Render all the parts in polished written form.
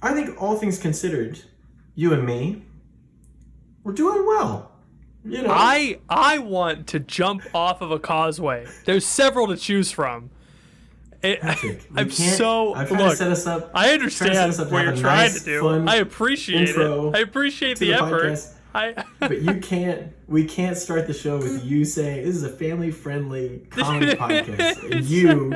I think all things considered, you and me, we're doing well. You know, I want to jump off of a causeway. There's several to choose from. Patrick, I'm so I'm trying to set us up. I understand what you're trying to do. I appreciate it. I appreciate the effort. But we can't start the show with you saying this is a family-friendly comedy podcast, and you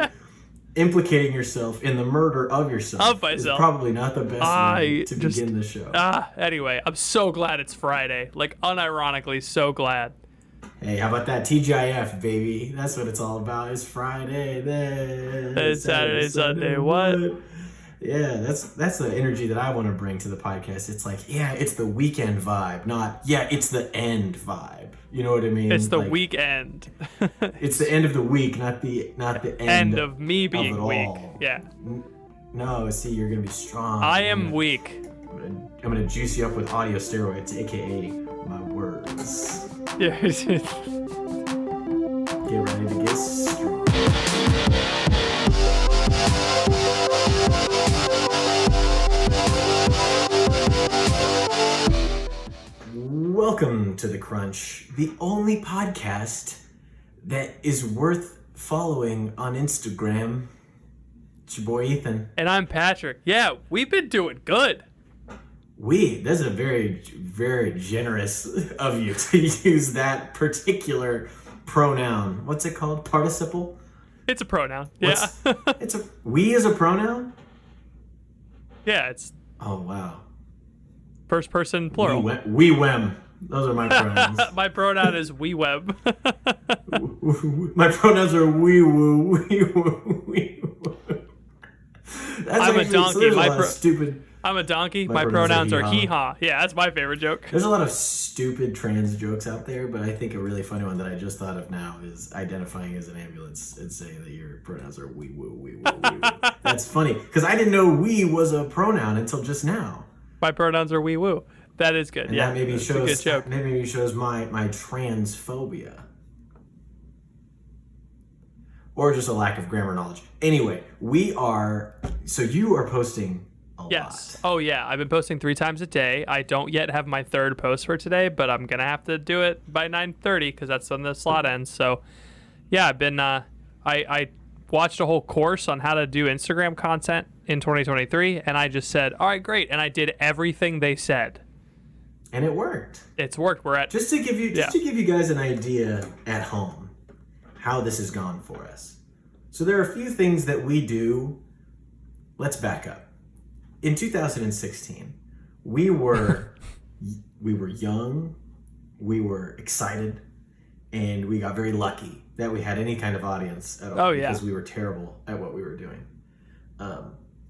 implicating yourself in the murder of yourself. Of myself. Is probably not the best way to begin the show. Anyway, I'm so glad it's Friday. Like, unironically, so glad. Hey, how about that TGIF, baby? That's what it's all about. It's Friday, then it's Saturday, Sunday, what? Yeah, that's the energy that I want to bring to the podcast. It's like, yeah, it's the weekend vibe, not, yeah, it's the end vibe. You know what I mean? It's the weekend. It's the end of the week, not the end of me being weak. Yeah. No, see, you're gonna be strong. I am weak. I'm gonna juice you up with audio steroids, aka my words. Yeah. Get ready to get strong. Welcome to The Crunch, the only podcast that is worth following on Instagram. It's your boy Ethan. And I'm Patrick. Yeah, we've been doing good. That's a very, very generous of you to use that particular pronoun. What's it called? Participle? It's a pronoun. Yeah. We is a pronoun? Yeah, it's... Oh, wow. First person plural. We wem. Those are my pronouns. My pronoun is we web. My pronouns are wee woo, wee woo, wee woo. I'm a donkey. Stupid. I'm a donkey. My pronouns are hee-haw. Yeah, that's my favorite joke. There's a lot of stupid trans jokes out there, but I think a really funny one that I just thought of now is identifying as an ambulance and saying that your pronouns are wee woo, wee woo, wee woo. That's funny, because I didn't know we was a pronoun until just now. My pronouns are wee woo. That is good. And yeah, that maybe shows a good joke. Maybe shows my transphobia. Or just a lack of grammar knowledge. Anyway, you are posting a lot. Oh yeah, I've been posting 3 times a day. I don't yet have my third post for today, but I'm gonna have to do it by 9:30 because that's when the slot ends. So yeah, I've been I watched a whole course on how to do Instagram content in 2023, and I just said, all right, great, and I did everything they said. And it worked. It's worked. We're at just to give you guys an idea at home how this has gone for us. So there are a few things that we do. Let's back up. In 2016, we were young, we were excited, and we got very lucky that we had any kind of audience at all because we were terrible at what we were doing.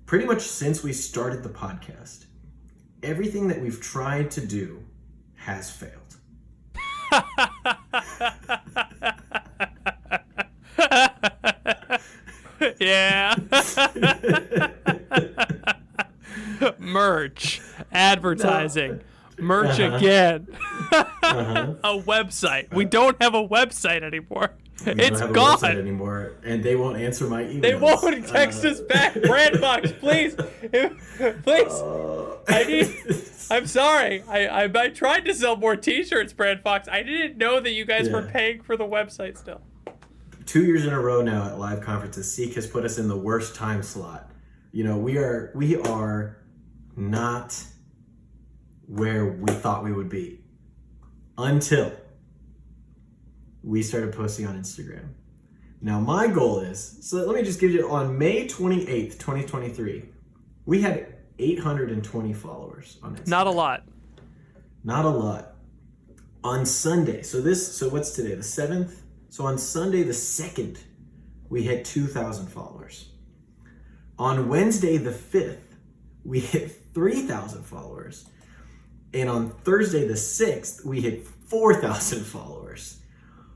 Pretty much since we started the podcast, everything that we've tried to do has failed. Yeah. Merch, advertising, merch again. A website. We don't have a website ananymore. It's don't have gone. A website anymore, and they won't answer my emails. They won't text us back. Brandbox, please, please. I'm sorry. I tried to sell more T-shirts, Brandbox. I didn't know that you guys were paying for the website still. 2 years in a row now at live conferences, Seek has put us in the worst time slot. You know, we are not where we thought we would be until we started posting on Instagram. Now, my goal is, so let me just give you, on May 28th, 2023, we had 820 followers on Instagram. Not a lot. Not a lot. On Sunday, so what's today, the 7th? So on Sunday the 2nd, we hit 2,000 followers. On Wednesday the 5th, we hit 3,000 followers. And on Thursday the 6th, we hit 4,000 followers.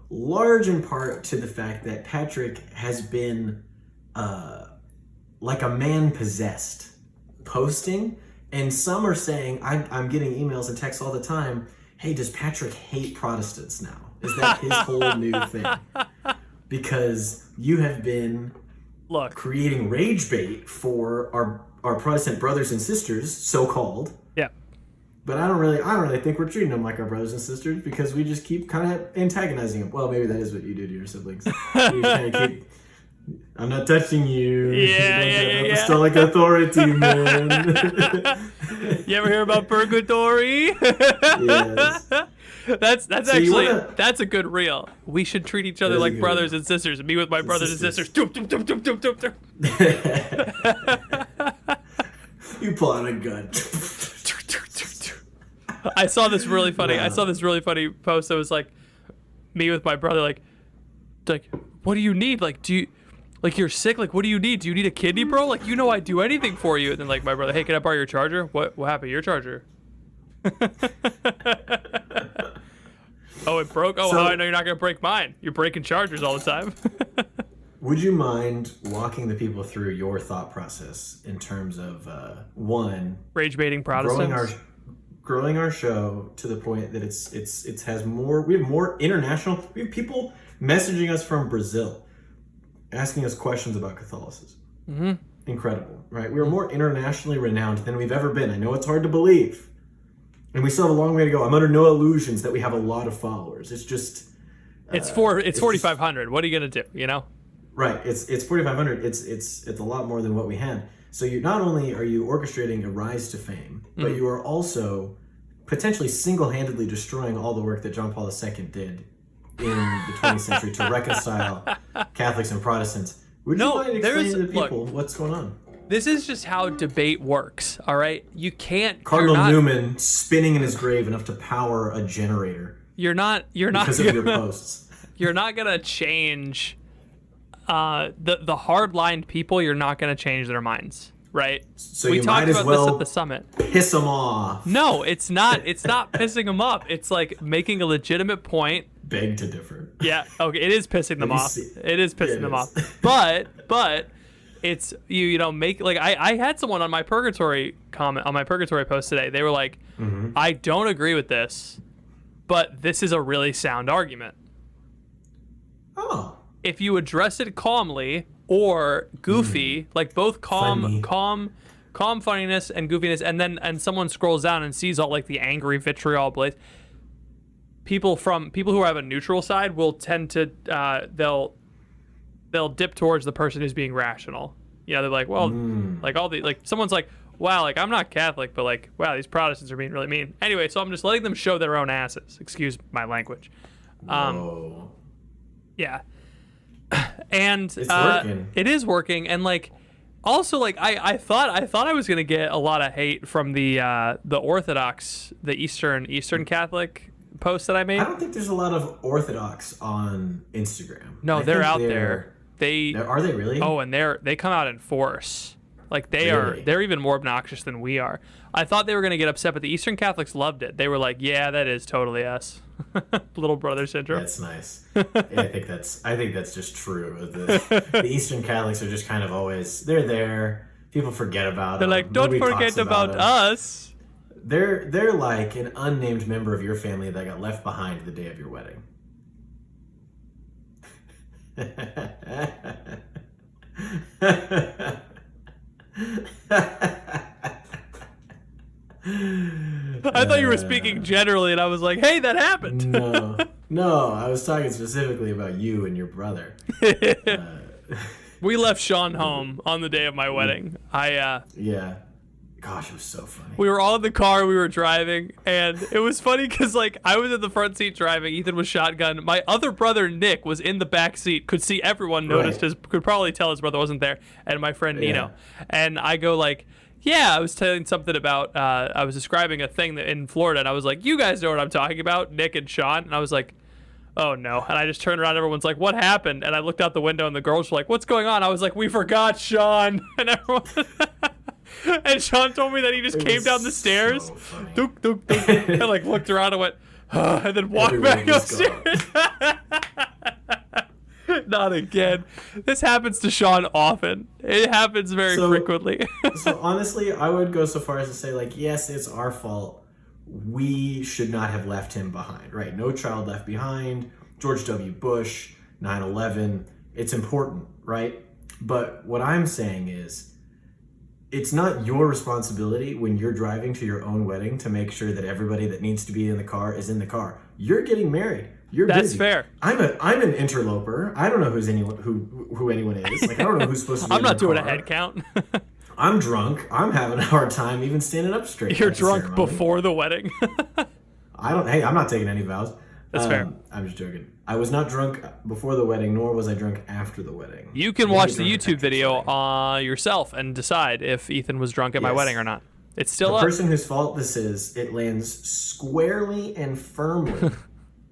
Large in part to the fact that Patrick has been like a man possessed, posting. And some are saying, I'm getting emails and texts all the time, hey, does Patrick hate Protestants now? Is that his whole new thing? Because you have been creating rage bait for Protestant brothers and sisters, so called. Yeah. But I don't really think we're treating them like our brothers and sisters because we just keep kind of antagonizing them. Well, maybe that is what you do to your siblings. You kind of keep, I'm not touching you. Yeah, you don't have yeah. apostolic authority, man. You ever hear about purgatory? Yes. That's So you actually wanna- that's a good reel. We should treat each other That is a like good brothers reel. and sisters. Me with my brothers and sisters. sisters. Doop, doop, doop, doop, doop, doop. You pull out a gun. I saw this really funny. Wow. I saw this really funny post that was like me with my brother, like, what do you need? Like, you're sick? Like, what do you need? Do you need a kidney, bro? Like, I'd do anything for you. And then like my brother, hey, can I borrow your charger? What happened to your charger? Oh, it broke? Oh, So- how I know you're not gonna break mine? You're breaking chargers all the time. Would you mind walking the people through your thought process in terms of one, Rage baiting growing Protestants. our show to the point that it has more, we have more international, we have people messaging us from Brazil asking us questions about Catholicism. Mm-hmm. Incredible, right? We are more internationally renowned than we've ever been. I know it's hard to believe, and we still have a long way to go. I'm under no illusions that we have a lot of followers. It's just It's just- 4,500. What are you gonna do? right. It's 4,500. It's a lot more than what we had. So you not only are you orchestrating a rise to fame, but you are also potentially single-handedly destroying all the work that John Paul II did in the 20th century to reconcile Catholics and Protestants. Would No, you mind there's- explaining to look. people what's going on? This is just how debate works. All right, you can't. Cardinal you're not, Newman spinning in his grave enough to power a generator You're not. because of your posts. You're not gonna change. The hard-lined people. You're not gonna change their minds, right? So We you talked might as about this well at the summit. piss them off. No, it's not. It's not pissing them off. It's like making a legitimate point. Beg to differ. Yeah. Okay. It is pissing them Have you off. seen- It is pissing It them is. off. But it's make like I had someone on my purgatory post today. They were like, I don't agree with this, but this is a really sound argument. Oh. If you address it calmly or goofy, like both Funny. calm funniness and goofiness, and someone scrolls down and sees all like the angry vitriol blaze. People who have a neutral side will tend to they'll dip towards the person who's being rational. They're like, well, like all the like someone's like, wow, like I'm not Catholic, but like, wow, these Protestants are being really mean. Anyway, so I'm just letting them show their own asses. Excuse my language. Whoa. Yeah. And It's working. it is working, and like also like I thought I was gonna get a lot of hate from the Orthodox, the Eastern Catholic post that I made. I don't think there's a lot of Orthodox on Instagram. No, I they're think out there. Are they really? Oh, and they come out in force. Like Really? they're even more obnoxious than we are. I thought they were gonna get upset, but the Eastern Catholics loved it. They were like, "Yeah, that is totally us." Little brother syndrome. That's nice. Yeah, I think that's just true. The Eastern Catholics are just kind of always they're there. People forget about They're them. like, "Don't Nobody forget talks about them." us." They're like an unnamed member of your family that got left behind the day of your wedding. I thought you were speaking generally, and I was like, "Hey, that happened." No, I was talking specifically about you and your brother. We left Sean home on the day of my wedding. Yeah. Gosh, it was so funny. We were all in the car. We were driving, and it was funny because like I was in the front seat driving. Ethan was shotgun. My other brother Nick was in the back seat. Could see everyone. Noticed Right. could probably tell his brother wasn't there. And my friend Nino. Yeah. And I go like, yeah, I was telling something about. I was describing a thing that in Florida, and I was like, you guys know what I'm talking about, Nick and Sean. And I was like, oh no. And I just turned around. Everyone's like, what happened? And I looked out the window, and the girls were like, what's going on? I was like, we forgot Sean. And everyone. And Sean told me that he just It came was down the stairs, so funny. duk, duk, duk, and like looked around and went, and then walked Everyone back was upstairs. Not again. This happens to Sean often. It happens very So- frequently. So honestly, I would go so far as to say, like, yes, it's our fault. We should not have left him behind, right? No child left behind. George W. Bush, 9/11. It's important, right? But what I'm saying is, it's not your responsibility when you're driving to your own wedding to make sure that everybody that needs to be in the car is in the car. You're getting married. You're That's busy. fair. I'm an interloper. I don't know who anyone is. Like I don't know who's supposed to be I'm in not the doing a car. head count. I'm drunk. I'm having a hard time even standing up straight. You're at the drunk ceremony. before the wedding. Hey, I'm not taking any vows. That's fair. I'm just joking. I was not drunk before the wedding, nor was I drunk after the wedding. You can Maybe watch the drunk YouTube after the video wedding. yourself and decide if Ethan was drunk at my Yes. wedding or not. It's still The up. person whose fault this is, it lands squarely and firmly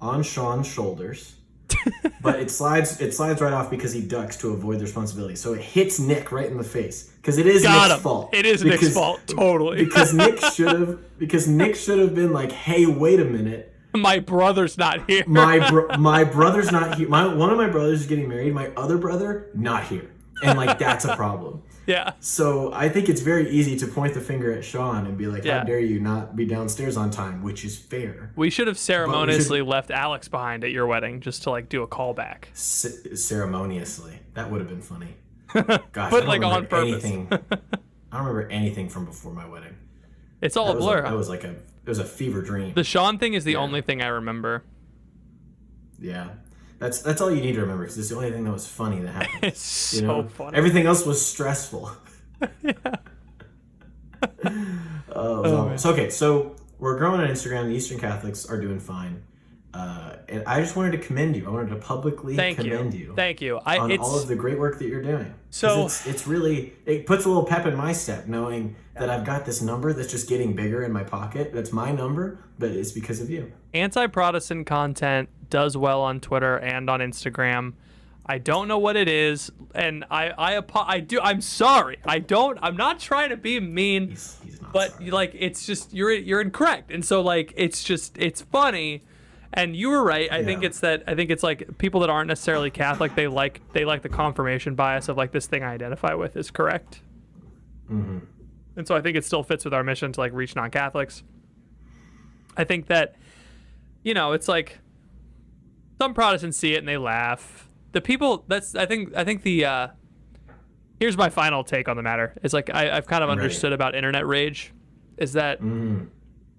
on Sean's shoulders, but it slides right off because he ducks to avoid the responsibility. So it hits Nick right in the face because it is Got Nick's him. fault. It is Nick's fault, totally. because Nick should have been like, "Hey, wait a minute." My brother's not here. My brother's not here. One of my brothers is getting married. My other brother not here, and like that's a problem. Yeah. So I think it's very easy to point the finger at Sean and be like, Yeah. "How dare you not be downstairs on time?" Which is fair. We should have ceremoniously left Alex behind at your wedding just to like do a callback. Ceremoniously, that would have been funny. Gosh, But, I don't like, on remember purpose. anything. I don't remember anything from before my wedding. It's all a blur. It was a fever dream. The Sean thing is the Yeah. only thing I remember. Yeah, that's all you need to remember because it's the only thing that was funny that happened. It's so You know, funny. everything else was stressful. So okay, so we're growing on Instagram. The Eastern Catholics are doing fine, and I just wanted to commend you. I wanted to publicly commend you. Thank you. On all of the great work that you're doing. 'Cause So- it's really, it puts a little pep in my step knowing that I've got this number that's just getting bigger in my pocket. That's my number, but it's because of you. Anti-Protestant content does well on Twitter and on Instagram. I don't know what it is, and I'm sorry. I'm not trying to be mean, He's not but sorry. like it's just you're incorrect, and so like it's funny. And you were right. I think it's like people that aren't necessarily Catholic, they like the confirmation bias of like this thing I identify with is correct. Mm-hmm. And so I think it still fits with our mission to like reach non-Catholics. I think that, it's like some Protestants see it and they laugh. The people I think the here's my final take on the matter. It's like I've kind of understood about internet rage is that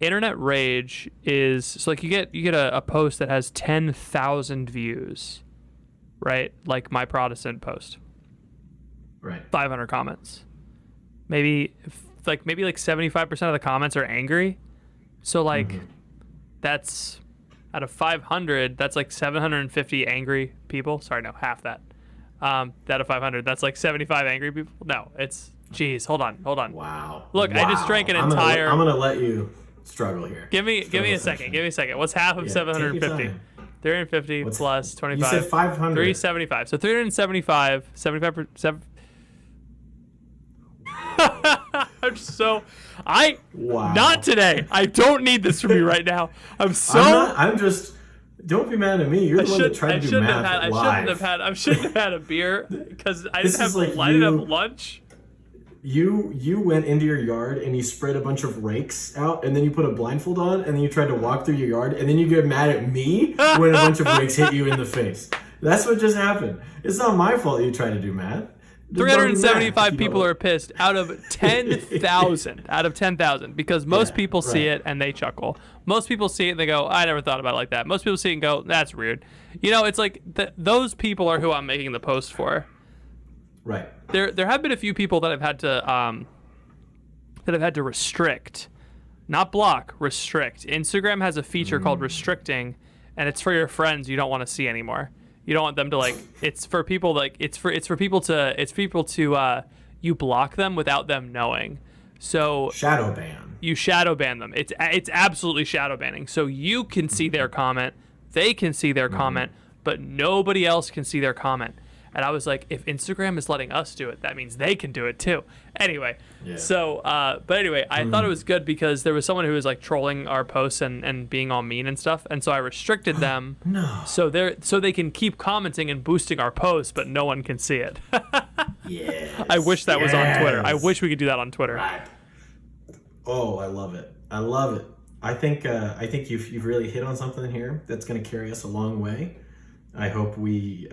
internet rage is so like you get a post that has 10,000 views, right? Like my Protestant post, Right. 500 comments, maybe like 75% of the comments are angry. So like that's out of 500, that's like 750 angry people. Sorry, no, half that. Out of 500, that's like 75 angry people. No, it's hold on. Wow. Look, I just drank an entire. I'm gonna let you struggle here. Give me a second. Give me a second. What's half of Yeah, 750? take your time. 350 plus 25. You said 500. 375. So 375. 75%. Wow. Not today. I don't need this from you right now. I'm just. Don't be mad at me. You're the one that tried to do math live. I shouldn't have had a beer because I This didn't have is like I didn't you- have lunch. You went into your yard and you spread a bunch of rakes out and then you put a blindfold on and then you tried to walk through your yard and then you get mad at me when a bunch of rakes hit you in the face. That's what just happened. It's not my fault you tried to do math. Just don't be mad if 375 you people don't. are pissed out of 10,000. Out of 10,000, because most Yeah, people see right. it and they chuckle. Most people see it and they go, "I never thought about it like that." Most people see it and go, "That's weird." It's like those people are who I'm making the post for. Right. There have been a few people that I've had to restrict, not block, restrict. Instagram has a feature called restricting, and it's for your friends you don't want to see anymore. You don't want them to like. It's for people to you block them without them knowing. So Shadow ban. you shadow ban them. It's absolutely shadow banning. So you can see their comment, they can see their comment, but nobody else can see their comment. And I was like, if Instagram is letting us do it, that means they can do it too. Anyway, Yeah. so but anyway, I thought it was good because there was someone who was like trolling our posts and being all mean and stuff, and so I restricted them. No. So they can keep commenting and boosting our posts, but no one can see it. Yes. I wish that was on Twitter. I Yes. wish we could do that on Twitter. Right. Oh, I love it. I love it. I think you've really hit on something here that's going to carry us a long way. I hope we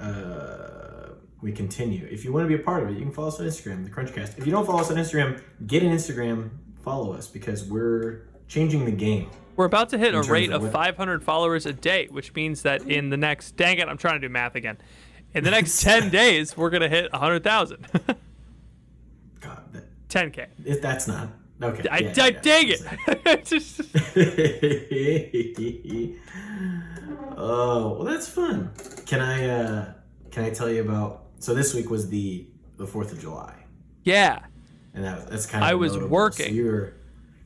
we continue. If you want to be a part of it, you can follow us on Instagram, the Crunchcast. If you don't follow us on Instagram, get an Instagram, follow us, because we're changing the game. We're about to hit a terms rate of of what- 500 followers a day, which means that in the next, dang it, I'm trying to do math again. In the next 10 days, we're going to hit 100,000. God, 10K. that's not okay. Dang it. Oh, well, that's fun. Can I tell you about? So this week was the 4th of July, Yeah. and that's kind of. I was notable. working. So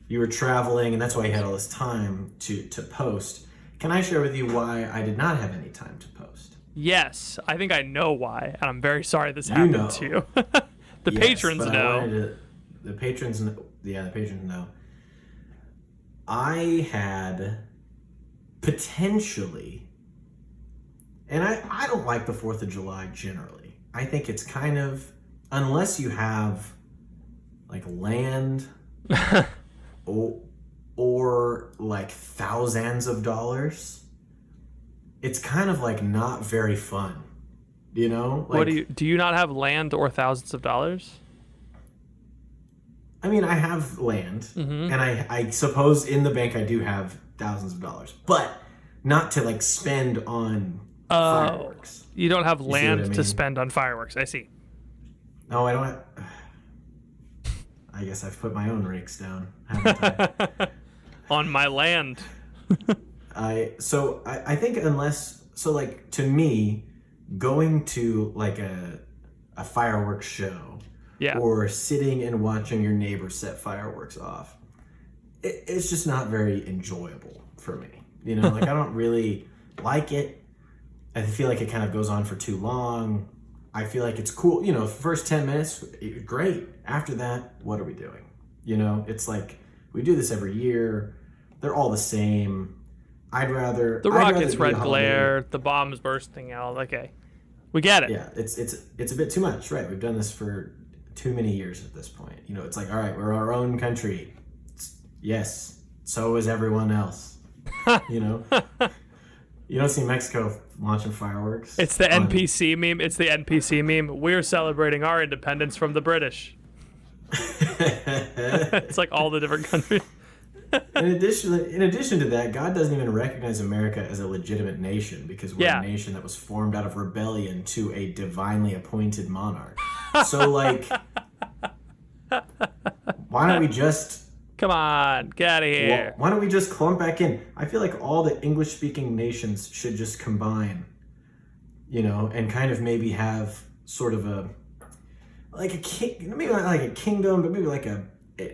you were traveling, and that's why you had all this time to post. Can I share with you why I did not have any time to post? Yes. I think I know why, and I'm very sorry this You happened know. to you. The Yes, patrons but I know. the patrons know. Yeah, the patrons know. I had potentially, and I don't like the 4th of July generally. I think it's kind of, unless you have like land or like thousands of dollars, it's kind of like not very fun. You know? Like, What do you not have land or thousands of dollars? I mean, I have land, Mm-hmm. and I suppose in the bank I do have thousands of dollars, but not to like spend on fireworks. You don't have see what land I to mean? spend on fireworks. I see. No, I don't. I guess I've put my own rakes down, haven't I? On my land. I think unless, so like, to me, going to like a fireworks show, Yeah. or sitting and watching your neighbor set fireworks off, it's just not very enjoyable for me. You know, like I don't really like it. I feel like it kind of goes on for too long. I feel like it's cool, you know, first 10 minutes, great. After that, what are we doing? You know, it's like we do this every year. They're all the same. The I'd rather rockets, do a red holiday. glare, the bombs bursting out. Okay. We get it. Yeah, it's a bit too much, right? We've done this for too many years at this point. You know, it's like, all right, we're our own country. Yes, so is everyone else. You know, you don't see Mexico launching fireworks. It's the on- NPC meme. It's the NPC meme. We're celebrating our independence from the British. It's like all the different countries. in addition to that, God doesn't even recognize America as a legitimate nation because we're Yeah. a nation that was formed out of rebellion to a divinely appointed monarch. So, like, why don't we just Come on, get out of here. why don't we just clump back in? I feel like all the English-speaking nations should just combine, you know, and kind of maybe have sort of a maybe not like a kingdom, but maybe like an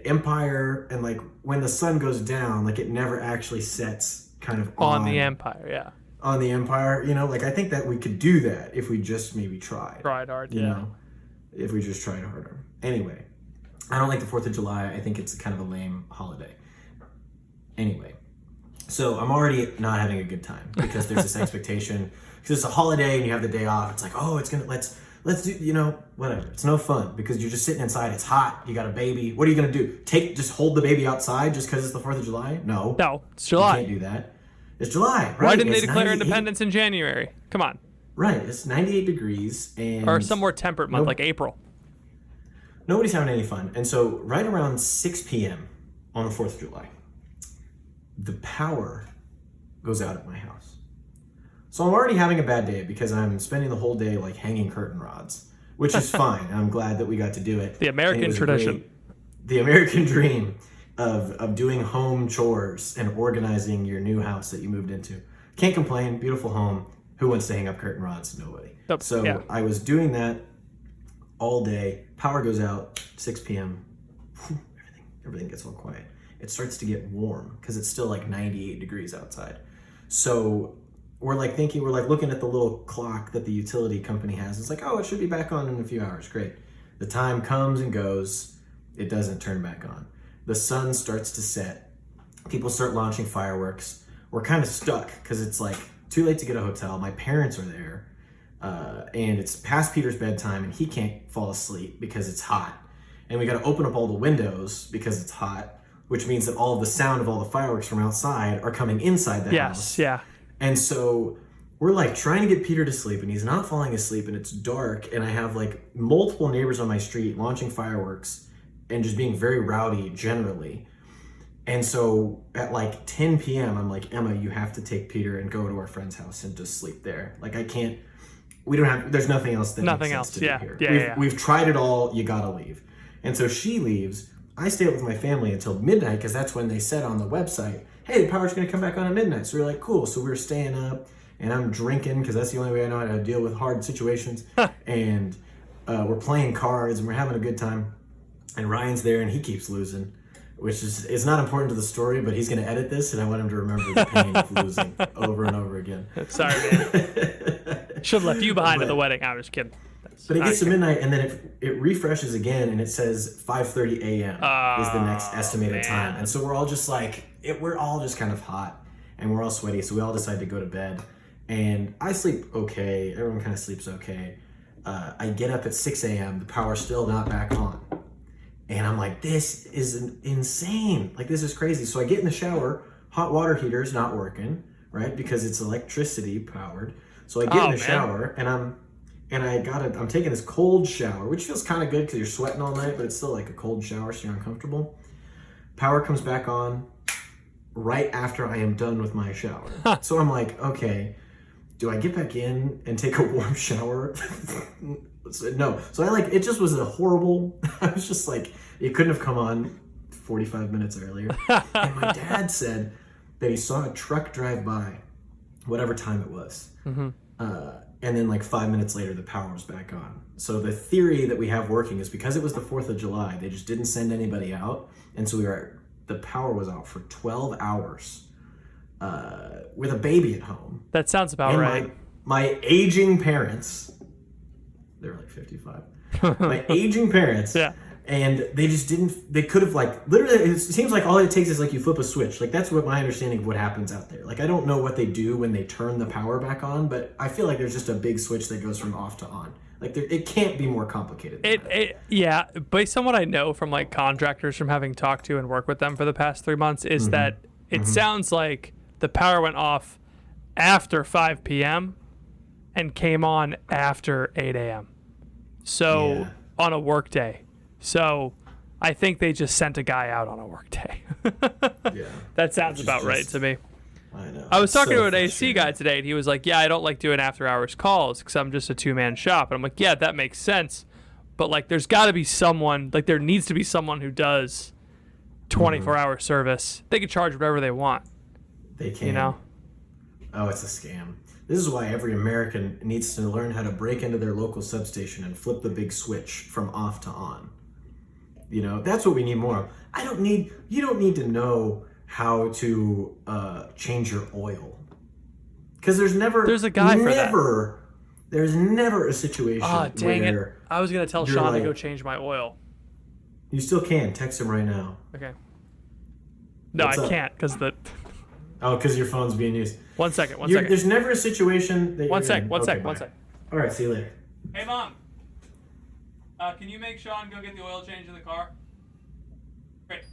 empire, and like when the sun goes down, like it never actually sets kind of On the empire, yeah. on the empire, you know, like I think that we could do that if we just maybe tried. Tried hard, You yeah. know, if we just tried harder. Anyway, I don't like the 4th of July. I think it's kind of a lame holiday. Anyway, so I'm already not having a good time because there's this expectation, because it's a holiday and you have the day off. It's like, oh, let's do, you know, whatever. It's no fun because you're just sitting inside. It's hot. You got a baby. What are you going to do? Just hold the baby outside just because it's the 4th of July? No. No, it's You July. can't do that. It's July, right? Why didn't they It's declare 98 independence in January? Come on. Right, it's 98 degrees and Or some more temperate month, Nope. like April. nobody's having any fun. And so right around 6 p.m. on the 4th of July, the power goes out at my house. So I'm already having a bad day because I'm spending the whole day like hanging curtain rods, which is fine. And I'm glad that we got to do it. The American And it was tradition. the American dream of doing home chores and organizing your new house that you moved into. Can't complain, beautiful home. Who wants to hang up curtain rods? Nobody. Yep, So yeah. I was doing that all day. Power goes out, 6 p.m. Everything gets all quiet. It starts to get warm because it's still like 98 degrees outside. So we're like looking at the little clock that the utility company has. It's like, oh, it should be back on in a few hours. Great. The time comes and goes. It doesn't turn back on. The sun starts to set. People start launching fireworks. We're kind of stuck because it's like too late to get a hotel. My parents are there. And it's past Peter's bedtime and he can't fall asleep because it's hot. And we got to open up all the windows because it's hot, which means that all of the sound of all the fireworks from outside are coming inside the house. Yes, yeah. And so we're like trying to get Peter to sleep, and he's not falling asleep, and it's dark, and I have like multiple neighbors on my street launching fireworks and just being very rowdy generally. And so at like 10 p.m., I'm like, Emma, you have to take Peter and go to our friend's house and just sleep there. Like, I can't, we don't have, there's nothing else that Nothing makes else, sense to yeah. do Yeah, here. yeah. We've tried it all, you gotta leave. And so she leaves. I stay up with my family until midnight because that's when they said on the website, hey, the power's gonna come back on at midnight. So we're like, cool. So we were staying up and I'm drinking because that's the only way I know how to deal with hard situations. And we're playing cards and we're having a good time. And Ryan's there and he keeps losing, which is not important to the story, but he's going to edit this and I want him to remember the pain of losing over and over again. Sorry, man. Should have left you behind at the wedding. I was kidding. But it gets to midnight and then it refreshes again and it says 5:30 a.m. is the next estimated time. And so we're all just like, we're all just kind of hot and we're all sweaty. So we all decide to go to bed. And I sleep okay. Everyone kind of sleeps okay. I get up at 6 a.m. The power's still not back on. And I'm like, this is insane. Like, this is crazy. So I get in the shower, hot water heater is not working, right? Because it's electricity powered. So I get in the shower and I'm taking this cold shower, which feels kind of good because you're sweating all night, but it's still like a cold shower, so you're uncomfortable. Power comes back on right after I am done with my shower. So I'm like, okay, do I get back in and take a warm shower? No. So it just was a horrible, I was just like, it couldn't have come on 45 minutes earlier. And my dad said that he saw a truck drive by, whatever time it was. Mm-hmm. And then like 5 minutes later, the power was back on. So the theory that we have working is because it was the 4th of July, they just didn't send anybody out. And so the power was out for 12 hours with a baby at home. That sounds about right. My aging parents, they were like 55. My aging parents. Yeah. And they just they could have like, literally, it seems like all it takes is like you flip a switch. Like that's what my understanding of what happens out there. Like I don't know what they do when they turn the power back on, but I feel like there's just a big switch that goes from off to on. Like it can't be more complicated than that. Yeah, based on what I know from like contractors from having talked to and worked with them for the past 3 months is that it sounds like the power went off after 5 p.m. and came on after 8 a.m. So on a work day. So I think they just sent a guy out on a work day. Yeah. That sounds about right to me. I know. I was talking to an AC guy today, and he was like, yeah, I don't like doing after-hours calls because I'm just a two-man shop. And I'm like, yeah, that makes sense. But, like, there's got to be someone, like, there needs to be someone who does 24-hour service. They can charge whatever they want. They can. You know? Oh, it's a scam. This is why every American needs to learn how to break into their local substation and flip the big switch from off to on. You know, that's what we need more of. You don't need to know how to change your oil. Because there's a guy for that. There's never a situation where I was going to tell Sean to go change my oil. You still can. Text him right now. Okay. No, I can't because because your phone's being used. One second. There's never a situation that One sec. All right, see you later. Hey, Mom. Can you make Sean go get the oil change in the car? Great.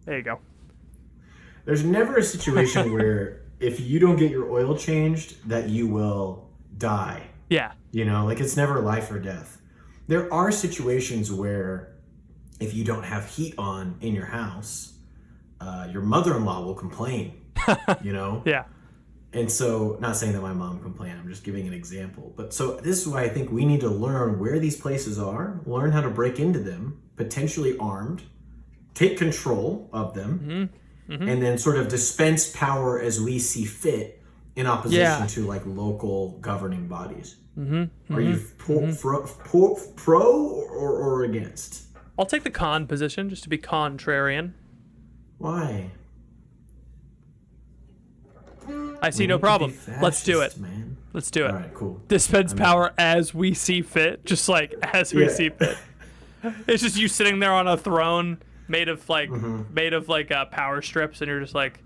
There you go. There's never a situation where if you don't get your oil changed that you will die. Yeah. You know, like it's never life or death. There are situations where if you don't have heat on in your house, your mother-in-law will complain, you know? Yeah. And so, not saying that my mom complained, I'm just giving an example. But so this is why I think we need to learn where these places are, learn how to break into them, potentially armed, take control of them, and then sort of dispense power as we see fit in opposition to like local governing bodies. Are you pro or against? I'll take the con position just to be contrarian. Why? I see no problem. Let's do it. Man. Let's do it. All right, cool. Dispense power as we see fit, just like as we see fit. It's just you sitting there on a throne made of like power strips, and you're just like,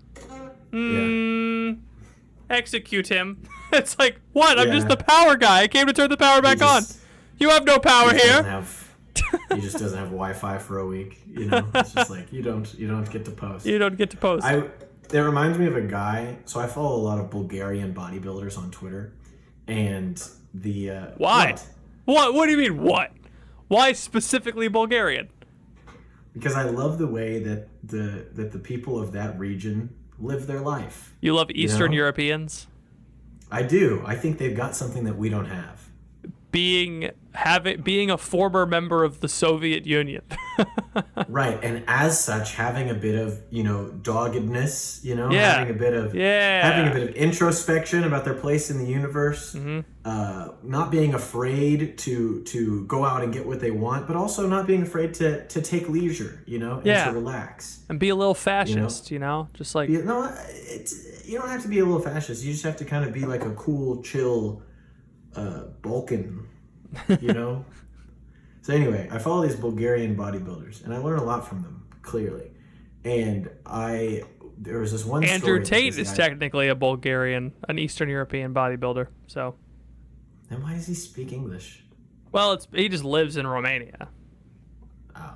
execute him. It's like, what? I'm just the power guy. I came to turn the power back on. You have no power here. He just doesn't have Wi-Fi for a week. You know, it's just like you don't get to post. You don't get to post. It reminds me of a guy. So I follow a lot of Bulgarian bodybuilders on Twitter, and the Why? what? What do you mean, what? Why specifically Bulgarian? Because I love the way that the people of that region live their life. You love Eastern know? Europeans? I do. I think they've got something that we don't have. Being a former member of the Soviet Union. Right, and as such, having a bit of doggedness, Yeah. having a bit of introspection about their place in the universe, not being afraid to go out and get what they want, but also not being afraid to take leisure, and to relax. And be a little fascist, just like You don't have to be a little fascist. You just have to kind of be like a cool, chill Balkan, So anyway, I follow these Bulgarian bodybuilders, and I learn a lot from them, clearly. And there was this one story. Andrew Tate is technically an Eastern European bodybuilder. So. Then why does he speak English? Well, he just lives in Romania. Oh.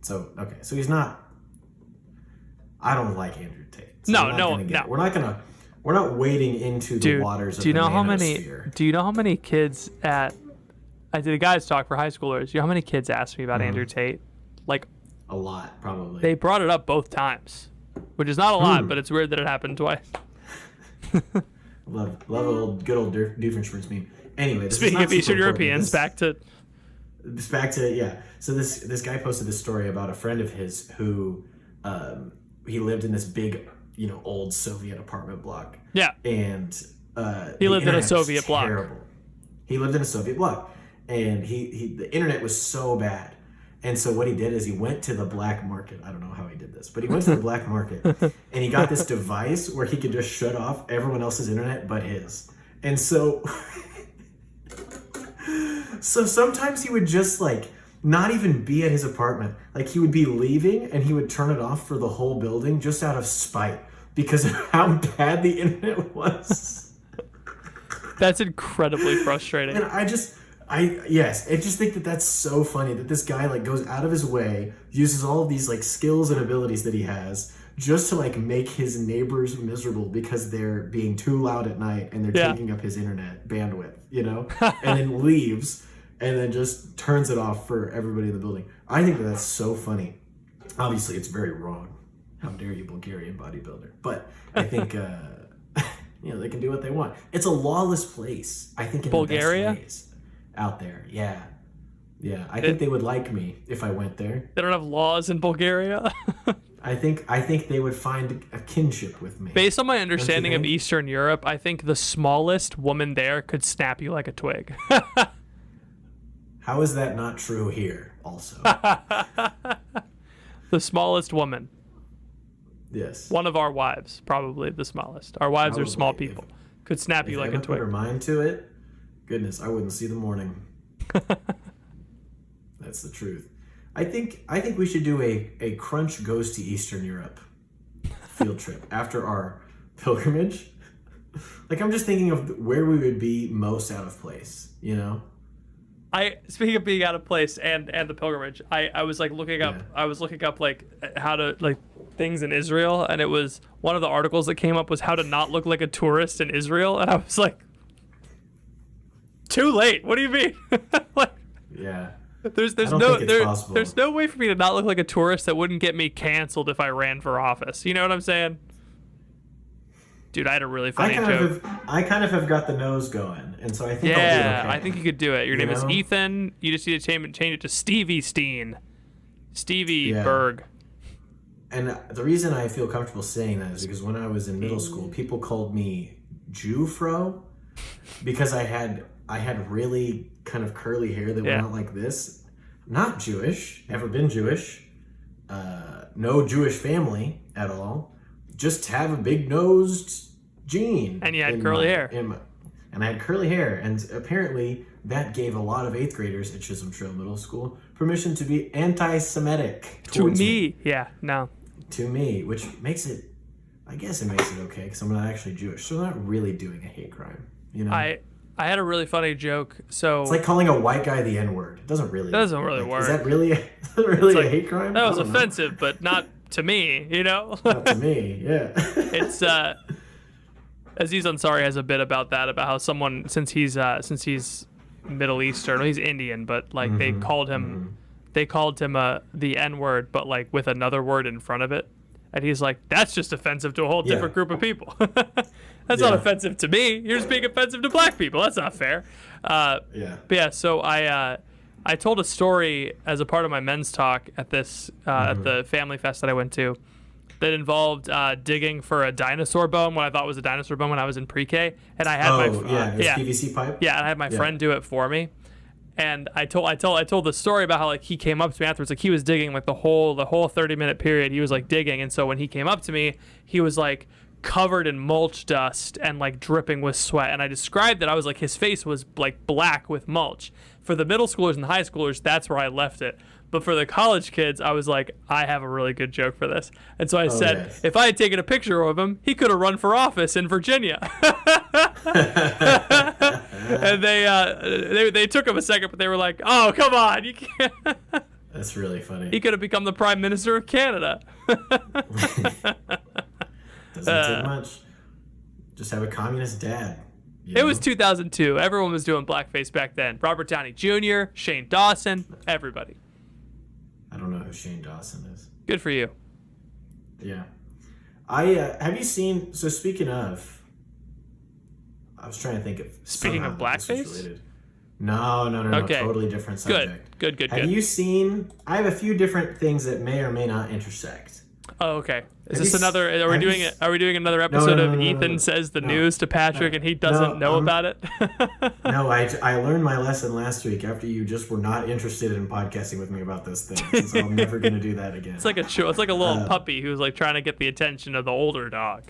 So he's not. I don't like Andrew Tate. So No. We're not wading into the waters of the manosphere. Do you know how many kids I did a guys talk for high schoolers. You know how many kids asked me about Andrew Tate? Like a lot, probably. They brought it up both times, which is not a lot, but it's weird that it happened twice. Love good old Doofenshmirtz meme. Anyway, speaking of Eastern Europeans, back to yeah. So this guy posted this story about a friend of his who he lived in this big old Soviet apartment block. Yeah. And he lived in a Soviet block. Terrible. He lived in a Soviet block, and the internet was so bad. And so what he did is he went to the black market. I don't know how he did this, but he went to the black market and he got this device where he could just shut off everyone else's internet but his. And so sometimes he would just not even be at his apartment. Like he would be leaving and he would turn it off for the whole building just out of spite because of how bad the internet was. That's incredibly frustrating. And I just think that that's so funny that this guy goes out of his way, uses all of these skills and abilities that he has just to make his neighbors miserable because they're being too loud at night and they're taking up his internet bandwidth, and then leaves and then just turns it off for everybody in the building. I think that's so funny. Obviously, it's very wrong. How dare you, Bulgarian bodybuilder? But I think they can do what they want. It's a lawless place. I think in Bulgaria? the best ways. Out there, yeah. I think they would like me if I went there. They don't have laws in Bulgaria. I think they would find a kinship with me. Based on my understanding of Eastern Europe, I think the smallest woman there could snap you like a twig. How is that not true here? Also, the smallest woman. Yes. One of our wives, probably the smallest. Our wives are small people. Could snap you like a twig. Put her mind to it. Goodness, I wouldn't see the morning. That's the truth. I think we should do a Crunch Goes to Eastern Europe field trip after our pilgrimage. I'm just thinking of where we would be most out of place, Speaking of being out of place and the pilgrimage, I was looking up how to things in Israel, and it was one of the articles that came up was how to not look like a tourist in Israel, and I was like, too late. What do you mean? Yeah. There's no way for me to not look like a tourist that wouldn't get me canceled if I ran for office. You know what I'm saying? Dude, I had a really funny joke. I kind of have got the nose going, and so I think I'll do okay. I think you could do it. Your name is Ethan. You just need to change it to Stevie Steen. Stevie Berg. And the reason I feel comfortable saying that is because when I was in middle school, people called me Jewfro because I had really kind of curly hair that went out like this. Not Jewish, never been Jewish, no Jewish family at all. Just have a big-nosed gene. And you had curly hair. And I had curly hair, and apparently that gave a lot of 8th graders at Chisholm Trail Middle School permission to be anti-Semitic towards me. Yeah, no. To me, which makes it, I guess it makes it okay because I'm not actually Jewish, so I'm not really doing a hate crime, I had a really funny joke. So it's like calling a white guy the N-word. It doesn't really work. Is that really a hate crime? That was offensive, but not to me, you know. Not to me, yeah. It's Aziz Ansari has a bit about that, about how someone, since he's Middle Eastern, he's Indian, but like they called him the N word, but like with another word in front of it, and he's like, that's just offensive to a whole different group of people. That's not offensive to me. You're just being offensive to black people. That's not fair. But yeah, so I told a story as a part of my men's talk at this at the family fest that I went to, that involved digging for a dinosaur bone, what I thought was a dinosaur bone when I was in pre-K, and I had PVC pipe. Yeah, and I had my friend do it for me, and I told the story about how like he came up to me afterwards, like he was digging like the whole 30-minute period, he was like digging, and so when he came up to me, he was like covered in mulch dust and like dripping with sweat, and I described that I was like, his face was like black with mulch. For the middle schoolers and the high schoolers, that's where I left it. But for the college kids, I was like, I have a really good joke for this. And so I said, if I had taken a picture of him, he could have run for office in Virginia. And they took him a second, but they were like, oh, come on. You can't. That's really funny. He could have become the Prime Minister of Canada. Doesn't take much. Just have a communist dad. It was 2002. Everyone was doing blackface back then. Robert Downey Jr., Shane Dawson, everybody. I don't know who Shane Dawson is. Good for you. Yeah. I have you seen, so speaking of, I was trying to think of. Speaking of blackface? No, Okay. Totally different subject. Good. Have you seen, I have a few different things that may or may not intersect. Oh, okay. Is this another? Are we doing another episode of Ethan says the news to Patrick and he doesn't know about it? No, I learned my lesson last week after you just were not interested in podcasting with me about those things. So I'm never going to do that again. It's like a little puppy who's like trying to get the attention of the older dog,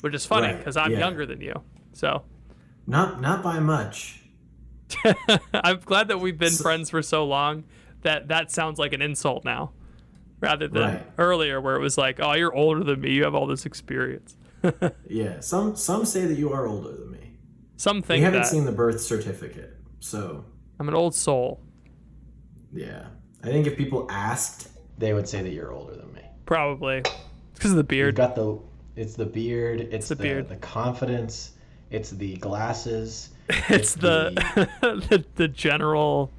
which is funny because I'm younger than you. So not by much. I'm glad that we've been friends for so long that sounds like an insult now, rather than earlier where it was like, oh, you're older than me, you have all this experience. Yeah, some say that you are older than me. Some think we haven't seen the birth certificate, so I'm an old soul. Yeah, I think if people asked, they would say that you're older than me. Probably. It's because of the beard. It's the beard. It's the beard. The confidence. It's the glasses. It's the general.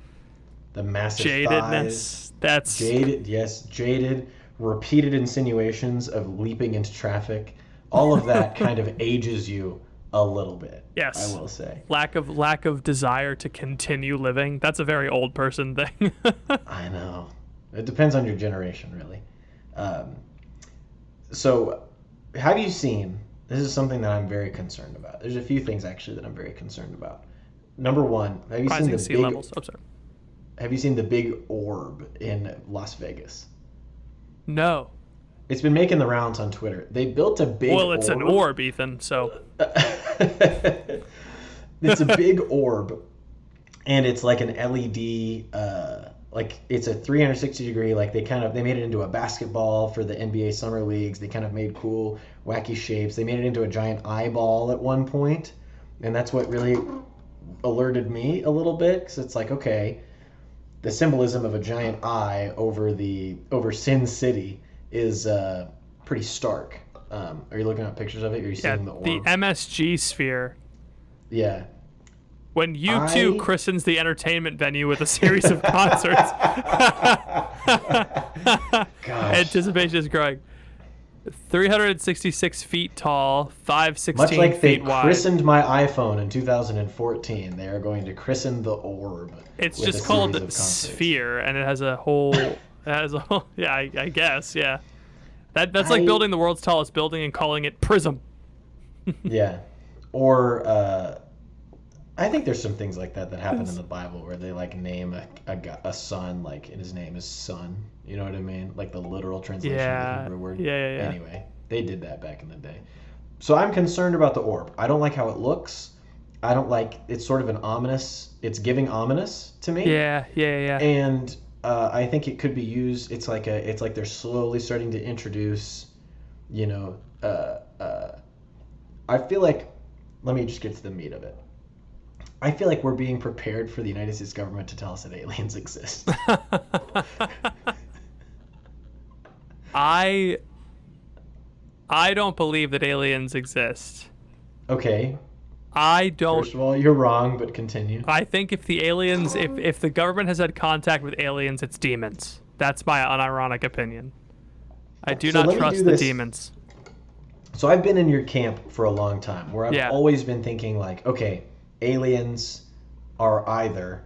The massive jadedness. Thighs. That's jaded. Yes, jaded. Repeated insinuations of leaping into traffic. All of that kind of ages you a little bit. Yes, I will say. Lack of desire to continue living. That's a very old person thing. I know. It depends on your generation, really. So, have you seen? This is something that I'm very concerned about. There's a few things actually that I'm very concerned about. Number one, have you seen the sea big levels? Oh, sorry. Have you seen the big orb in Las Vegas? No. It's been making the rounds on Twitter. They built a big Well, it's an orb, Ethan, so. It's a big orb, and it's like an LED, like it's a 360 degree, like they made it into a basketball for the NBA Summer Leagues. They kind of made cool, wacky shapes. They made it into a giant eyeball at one point, and that's what really alerted me a little bit, because it's like, okay, the symbolism of a giant eye over Sin City is pretty stark. Are you looking at pictures of it? Or are you seeing the orb? The MSG sphere. Yeah. When U2 christens the entertainment venue with a series of concerts. Anticipation is growing. 366 feet tall, 516 Much like they feet wide. Christened my iPhone in 2014, they are going to christen the orb. It's just called Sphere, and it has a whole. Yeah, I guess. Yeah. That's like building the world's tallest building and calling it Prism. Yeah. Or I think there's some things like that happen in the Bible where they like name a son, like, and his name is Son. You know what I mean? Like the literal translation of the Hebrew word. Yeah. Anyway, they did that back in the day. So I'm concerned about the orb. I don't like how it looks. I don't like, it's sort of it's giving ominous to me. Yeah. And I think it could be used. It's like they're slowly starting to introduce, I feel like, let me just get to the meat of it. I feel like we're being prepared for the United States government to tell us that aliens exist. I don't believe that aliens exist. Okay. I don't. First of all, you're wrong, but continue. I think if the aliens, if the government has had contact with aliens, it's demons. That's my unironic opinion. I do So not let me trust do the this. demons. So I've been in your camp for a long time, where I've Yeah. always been thinking like, okay, aliens are either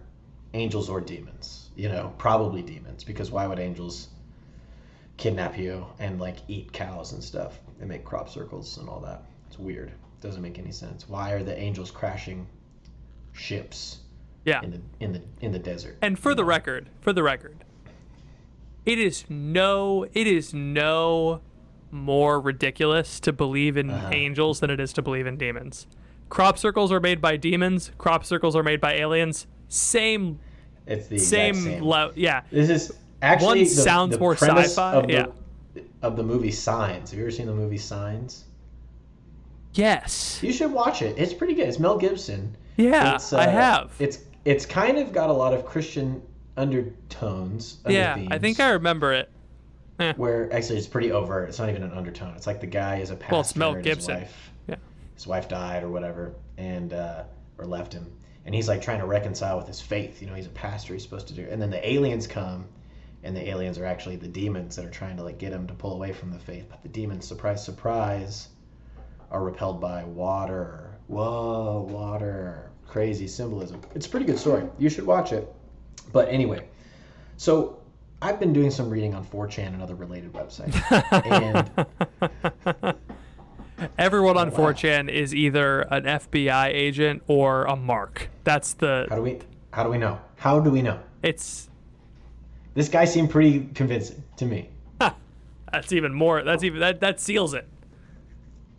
angels or demons. You know, probably demons, because why would angels kidnap you and like eat cows and stuff and make crop circles and all that? It's weird. Doesn't make any sense. Why are the angels crashing ships Yeah. in the desert? And for the record, it is no more ridiculous to believe in angels than it is to believe in demons. Crop circles are made by demons. Crop circles are made by aliens. Same. It's the exact same. Yeah. This is actually One sounds the more premise sci-fi, of yeah. of the movie Signs. Have you ever seen the movie Signs? Yes. You should watch it. It's pretty good. It's Mel Gibson. Yeah, It's, I have. It's kind of got a lot of Christian undertones. Yeah, underthemes, I think I remember it. Where actually it's pretty overt. It's not even an undertone. It's like the guy is a pastor. Well, it's Mel and Gibson. His wife died or whatever, and or left him, and he's like trying to reconcile with his faith. You know, he's a pastor. He's supposed to do. And then the aliens come, and the aliens are actually the demons that are trying to like get him to pull away from the faith. But the demons, surprise, surprise, are repelled by water. Whoa, water. Crazy symbolism. It's a pretty good story. You should watch it. But anyway, so I've been doing some reading on 4chan and other related websites. And Everyone on 4chan is either an FBI agent or a mark. That's the. how do we know? How do we know? It's. This guy seemed pretty convincing to me. That's even more. That seals it.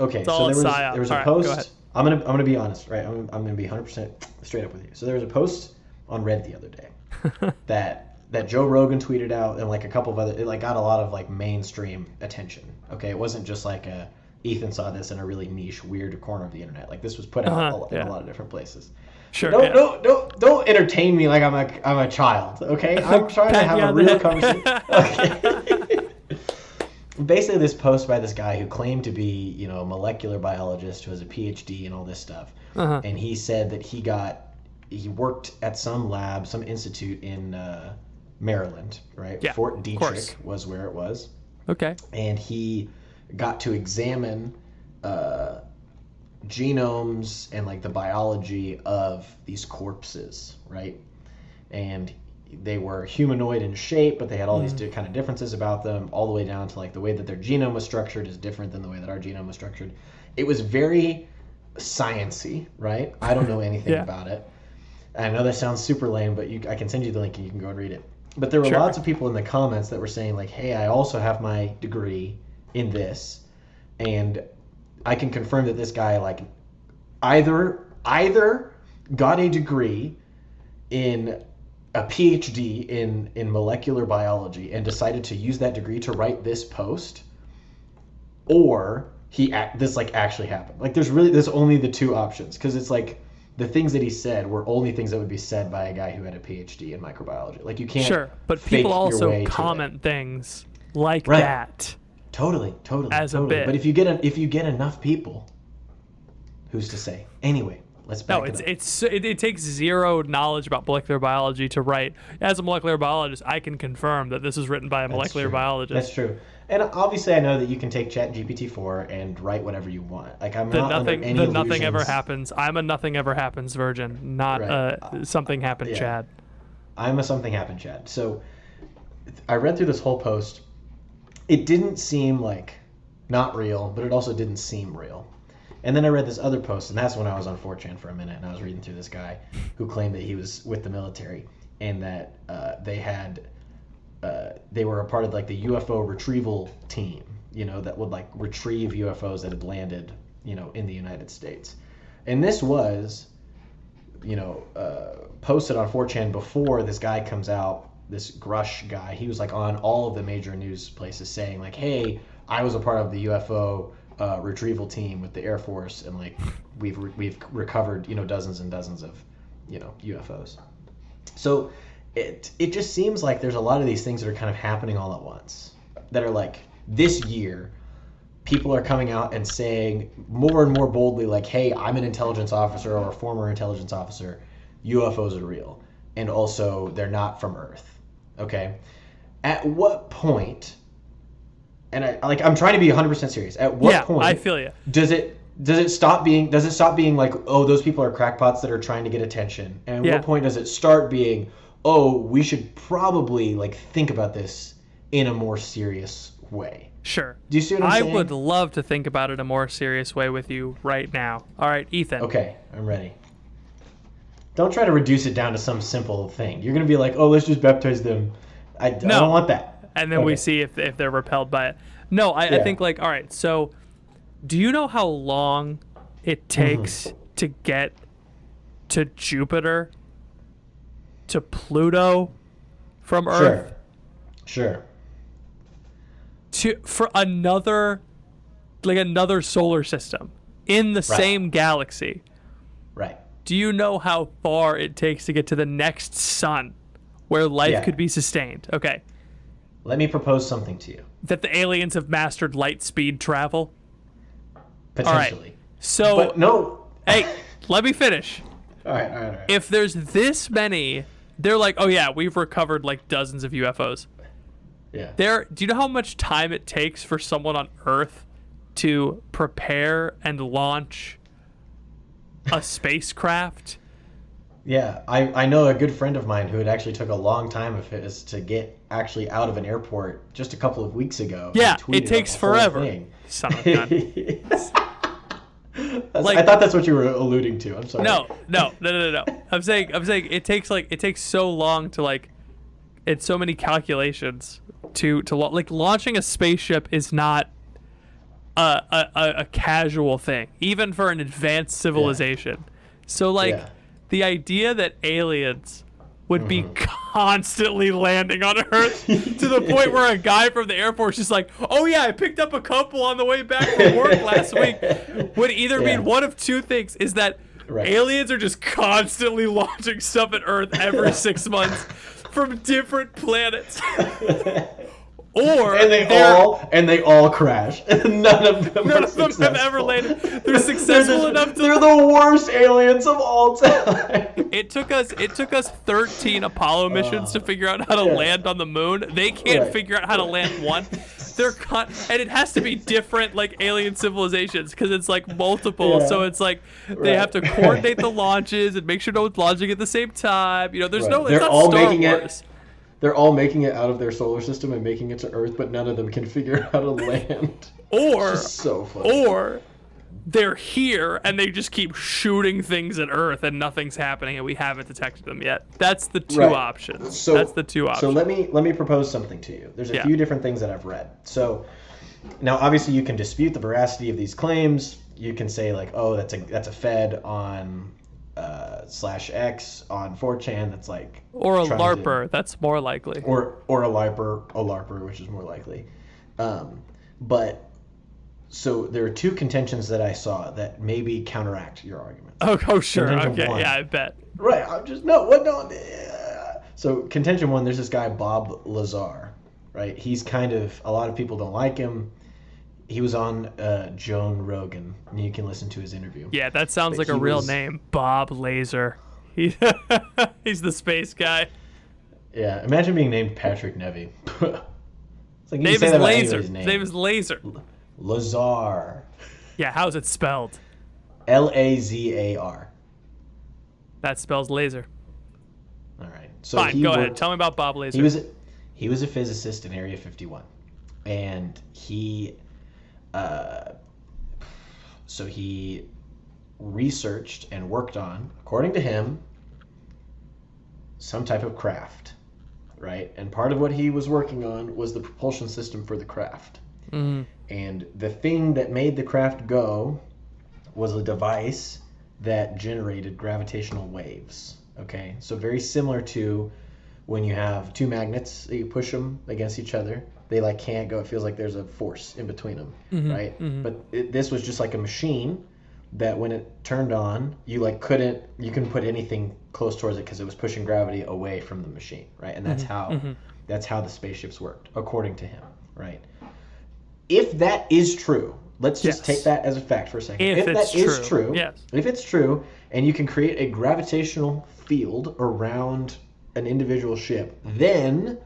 Okay, all so a there psyop. was All a right, go ahead. post. I'm gonna be honest, right? I'm gonna be 100% straight up with you. So there was a post on Reddit the other day that Joe Rogan tweeted out, and like a couple of other, it like got a lot of like mainstream attention. Okay, it wasn't just like Ethan saw this in a really niche, weird corner of the internet. Like this was put out in a lot of different places. Sure. Don't entertain me like I'm a child. Okay, I'm trying to have a real conversation. Okay. Basically, this post by this guy who claimed to be, you know, a molecular biologist who has a PhD and all this stuff, and he said that he worked at some lab, some institute in Maryland, right? Yeah, Fort of Detrick course. was where it was, Okay. and he got to examine genomes and like the biology of these corpses, right? And they were humanoid in shape, but they had all these kind of differences about them, all the way down to like the way that their genome was structured is different than the way that our genome was structured. It was very science-y, right? I don't know anything about it. I know that sounds super lame, but I can send you the link and you can go and read it. But there were lots of people in the comments that were saying like, hey, I also have my degree in this, and I can confirm that this guy like either got a degree in a PhD in molecular biology and decided to use that degree to write this post, or this like actually happened. Like there's only the two options, because it's like the things that he said were only things that would be said by a guy who had a PhD in microbiology. Like you can't. But fake people your also way to comment things like Right. that. Totally. As a totally. bit. But if you get enough people, who's to say? Anyway, let's back No, it up. it takes zero knowledge about molecular biology to write. As a molecular biologist, I can confirm that this is written by a molecular true. biologist. That's true. And obviously, I know that you can take ChatGPT-4 and write whatever you want. Like I'm not under any illusions. Nothing ever happens. I'm a nothing ever happens virgin, not Right. something happened, Yeah. Chad. I'm a something happened Chad. So I read through this whole post. It didn't seem like not real, but it also didn't seem real. And then I read this other post, and that's when I was on 4chan for a minute, and I was reading through this guy who claimed that he was with the military and that they were a part of like the UFO retrieval team, you know, that would like retrieve UFOs that had landed, you know, in the United States. And this was, you know, posted on 4chan before this guy comes out, this Grush guy. He was like on all of the major news places saying like, hey, I was a part of the UFO retrieval team with the Air Force, and like we've recovered, you know, dozens and dozens of, you know, UFOs. So it just seems like there's a lot of these things that are kind of happening all at once that are like this year, people are coming out and saying more and more boldly, like, hey, I'm an intelligence officer or a former intelligence officer. UFOs are real. And also, they're not from Earth. Okay? At what point, and I'm trying to be 100% serious. At what point I feel you. Does it stop being like, oh, those people are crackpots that are trying to get attention? And at what point does it start being, oh, we should probably like think about this in a more serious way? Sure. Do you see what I'm saying? I would love to think about it in a more serious way with you right now. All right, Ethan. Okay, I'm ready. Don't try to reduce it down to some simple thing. You're going to be like, oh, let's just baptize them. I don't want that. And then we see if they're repelled by it. No, I think like, all right, so do you know how long it takes to get to Jupiter, to Pluto from Earth? Sure. For another solar system in the same galaxy. Right. Do you know how far it takes to get to the next sun where life could be sustained? Okay. Let me propose something to you. That the aliens have mastered light speed travel? Potentially. All right. So, but no. Hey, let me finish. All right. If there's this many, they're like, oh yeah, we've recovered like dozens of UFOs. Yeah. Do you know how much time it takes for someone on Earth to prepare and launch a spacecraft? Yeah, I know a good friend of mine who it actually took a long time of his to get actually out of an airport just a couple of weeks ago. Yeah, it takes forever. Son of a gun. I thought that's what you were alluding to. I'm sorry. No. I'm saying it takes so long to like, it's so many calculations to like launching a spaceship is not a casual thing, even for an advanced civilization. So like the idea that aliens would be constantly landing on Earth to the point where a guy from the Air Force is like, oh yeah, I picked up a couple on the way back from work last week, would either mean one of two things, is that aliens are just constantly launching stuff at Earth every 6 months from different planets. Or and they all crash. None of them have ever landed. They're successful enough to. They're the worst aliens of all time. It took us 13 Apollo missions to figure out how to land on the moon. They can't figure out how to land one. And it has to be different, like alien civilizations, because it's like multiple. So it's like they have to coordinate the launches and make sure no one's launching at the same time. You know, there's no. It's not Star Wars. They're all making it out of their solar system and making it to Earth, but none of them can figure out how to land. Or it's just so funny. Or they're here and they just keep shooting things at Earth and nothing's happening and we haven't detected them yet. That's the two options. That's the two options. So let me propose something to you. There's a few different things that I've read. So now obviously you can dispute the veracity of these claims. You can say like, oh, that's a Fed on /X on 4chan that's like, or a LARPer, that's more likely, or a LARPer, which is more likely. But so there are two contentions that I saw that maybe counteract your argument. Oh sure. Okay, yeah, I bet. Right. I'm just So contention one, there's this guy Bob Lazar, right? He's kind of, a lot of people don't like him. He was on Joan Rogan, and you can listen to his interview. Yeah, that sounds like a real name, Bob Lazar. He's the space guy. Yeah, imagine being named Patrick Nevy. It's like name is Laser. His name is Laser. Lazar. Yeah, how's it spelled? Lazar. That spells laser. All right. So fine, go ahead. Tell me about Bob Lazar. He was a physicist in Area 51, and he researched and worked on, according to him, some type of craft, right? And part of what he was working on was the propulsion system for the craft. Mm-hmm. And the thing that made the craft go was a device that generated gravitational waves. Okay, so very similar to when you have two magnets that you push them against each other. They like can't go. It feels like there's a force in between them, right? Mm-hmm. But this was just like a machine that when it turned on, you couldn't put anything close towards it because it was pushing gravity away from the machine, right? And that's how the spaceships worked, according to him, right? if that is true, let's just Yes. take that as a fact for a second. If it's that is true, true, yes. if it's true, and you can create a gravitational field around an individual ship, then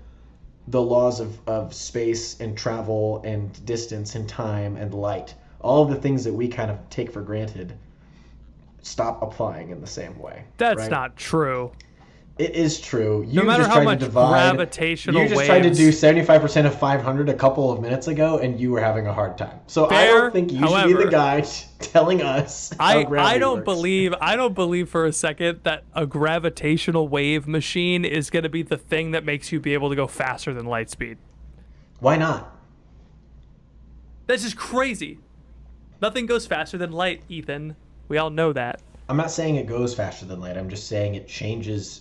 the laws of space and travel and distance and time and light, all of the things that we kind of take for granted, stop applying in the same way. That's right? not true. It is true. You No matter just how tried much to divide. gravitational You just waves. tried to do 75% of 500 a couple of minutes ago, and you were having a hard time. So I Fair, don't think you should be however, the guy telling us how I gravity don't works. believe for a second that a gravitational wave machine is going to be the thing that makes you be able to go faster than light speed. Why not? That's just crazy. Nothing goes faster than light, Ethan. We all know that. I'm not saying it goes faster than light. I'm just saying it changes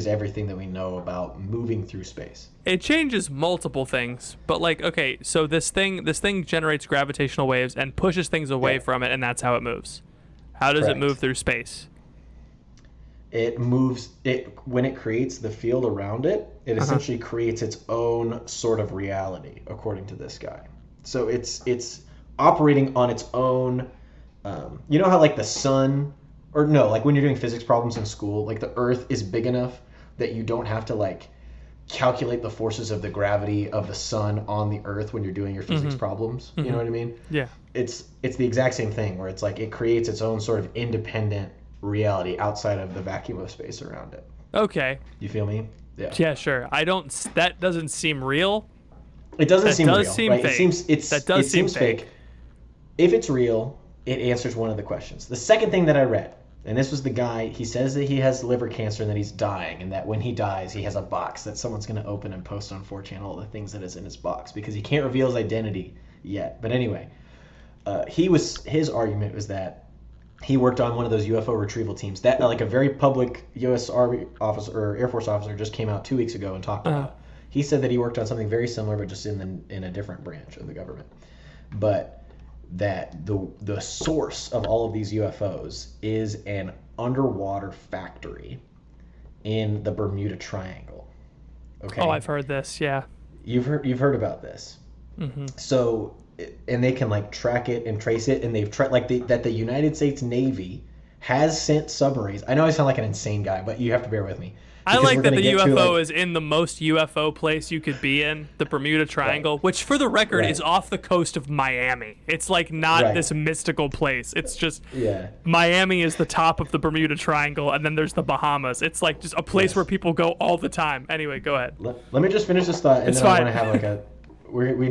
everything that we know about moving through space. It changes multiple things, but like, okay, so this thing generates gravitational waves and pushes things away Yeah. from it, and that's how it moves. How does Correct. it move through space? It moves it when it creates the field around it. It essentially creates its own sort of reality, according to this guy. So it's operating on its own. You know how like the sun, or no, like when you're doing physics problems in school, like the Earth is big enough that you don't have to like calculate the forces of the gravity of the sun on the Earth when you're doing your physics problems. You know what I mean? Yeah. It's the exact same thing where it's like it creates its own sort of independent reality outside of the vacuum of space around it. Okay. You feel me? Yeah. Yeah, sure. That doesn't seem real. It doesn't That seem does real, seem right? fake. It seems That does it seem seems fake. If it's real, it answers one of the questions. The second thing that I read, and this was the guy, he says that he has liver cancer and that he's dying, and that when he dies, he has a box that someone's going to open and post on 4chan all the things that is in his box because he can't reveal his identity yet. But anyway, his argument was that he worked on one of those UFO retrieval teams that like a very public U.S. Army officer or Air Force officer just came out 2 weeks ago and talked about. He said that he worked on something very similar, but just in a different branch of the government. But that the source of all of these UFOs is an underwater factory in the Bermuda Triangle. Okay. Oh, I've heard this. Yeah. You've heard about this. Mm-hmm. So, and they can like track it and trace it, and they've tried that the United States Navy has sent submarines. I know I sound like an insane guy, but you have to bear with me. I because like we're that gonna the get to, UFO like- is in the most UFO place you could be in, the Bermuda Triangle, which for the record Right. is off the coast of Miami. It's like not Right. this mystical place. It's just Yeah. Miami is the top of the Bermuda Triangle, and then there's the Bahamas. It's like just a place Yes. where people go all the time. Anyway, go ahead. Let me just finish this thought, and It's then I fine. want to have like we